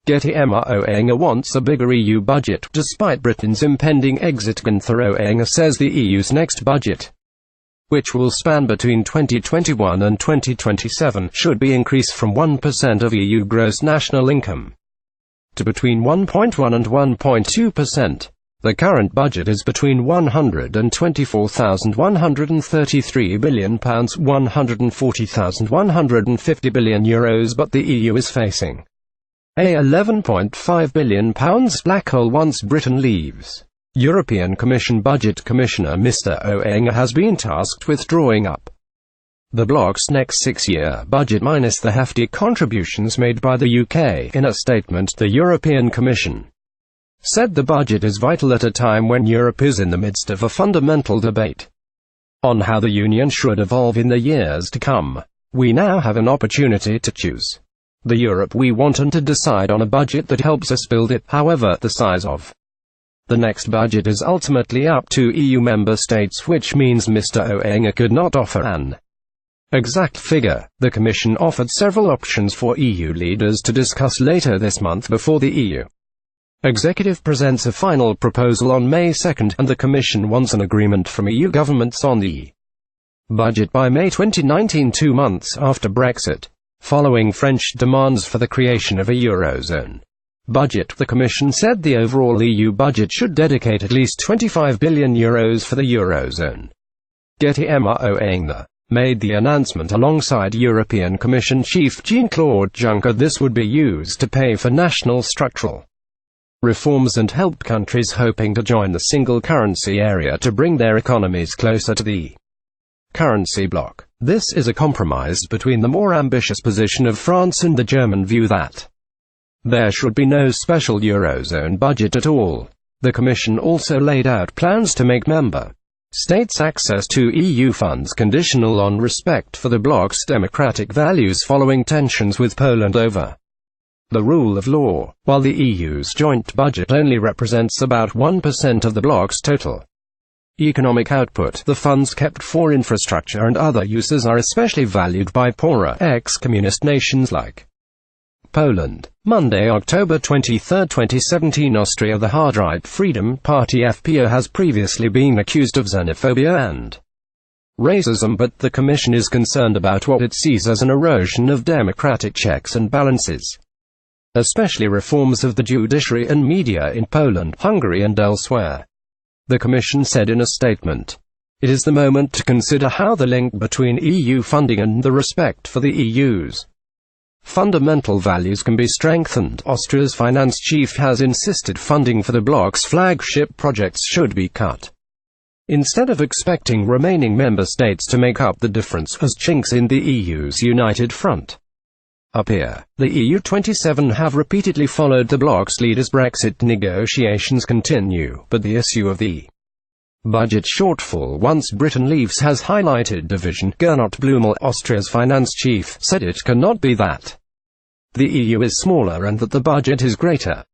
Getty Oettinger wants a bigger EU budget, despite Britain's impending exitGuenther. Oettinger says the EU's next budget, which will span between 2021 and 2027, should be increased from 1% of EU gross national income to between 1.1 and 1.2%. The current budget is between €124,133 billion, €140,150 billion, but the EU is facing a £11.5 billion black hole once Britain leaves. European Commission Budget Commissioner Mr. Oettinger has been tasked with drawing up the bloc's next six-year budget minus the hefty contributions made by the UK. In a statement, the European Commission said the budget is vital at a time when Europe is in the midst of a fundamental debate on how the Union should evolve in the years to come. We now have an opportunity to choose the Europe we want and to decide on a budget that helps us build it. However, the size of the next budget is ultimately up to EU member states, which means Mr. Oettinger could not offer an exact figure. The Commission offered several options for EU leaders to discuss later this month before the EU Executive presents a final proposal on May 2, and the Commission wants an agreement from EU governments on the budget by May 2019, 2 months after Brexit. Following French demands for the creation of a Eurozone budget, the Commission said the overall EU budget should dedicate at least €25 billion for the Eurozone. Getty Oettinger made the announcement alongside European Commission Chief Jean-Claude Juncker. This would be used to pay for national structural reforms and help countries hoping to join the single currency area to bring their economies closer to the currency bloc. This is a compromise between the more ambitious position of France and the German view that there should be no special Eurozone budget at all. The Commission also laid out plans to make member states' access to EU funds conditional on respect for the bloc's democratic values following tensions with Poland over the rule of law. While the EU's joint budget only represents about 1% of the bloc's total economic output, the funds kept for infrastructure and other uses are especially valued by poorer, ex-communist nations like Poland. Monday, October 23, 2017, Austria. The hard-right Freedom Party FPÖ has previously been accused of xenophobia and racism, but the Commission is concerned about what it sees as an erosion of democratic checks and balances, especially reforms of the judiciary and media in Poland, Hungary and elsewhere. The Commission said in a statement, "It is the moment to consider how the link between EU funding and the respect for the EU's fundamental values can be strengthened." Austria's finance chief has insisted funding for the bloc's flagship projects should be cut, instead of expecting remaining member states to make up the difference as chinks in the EU's united front appear. The EU 27 have repeatedly followed the bloc's lead as Brexit negotiations continue, but the issue of the budget shortfall once Britain leaves has highlighted division. Gernot Blümel, Austria's finance chief, said it cannot be that the EU is smaller and that the budget is greater.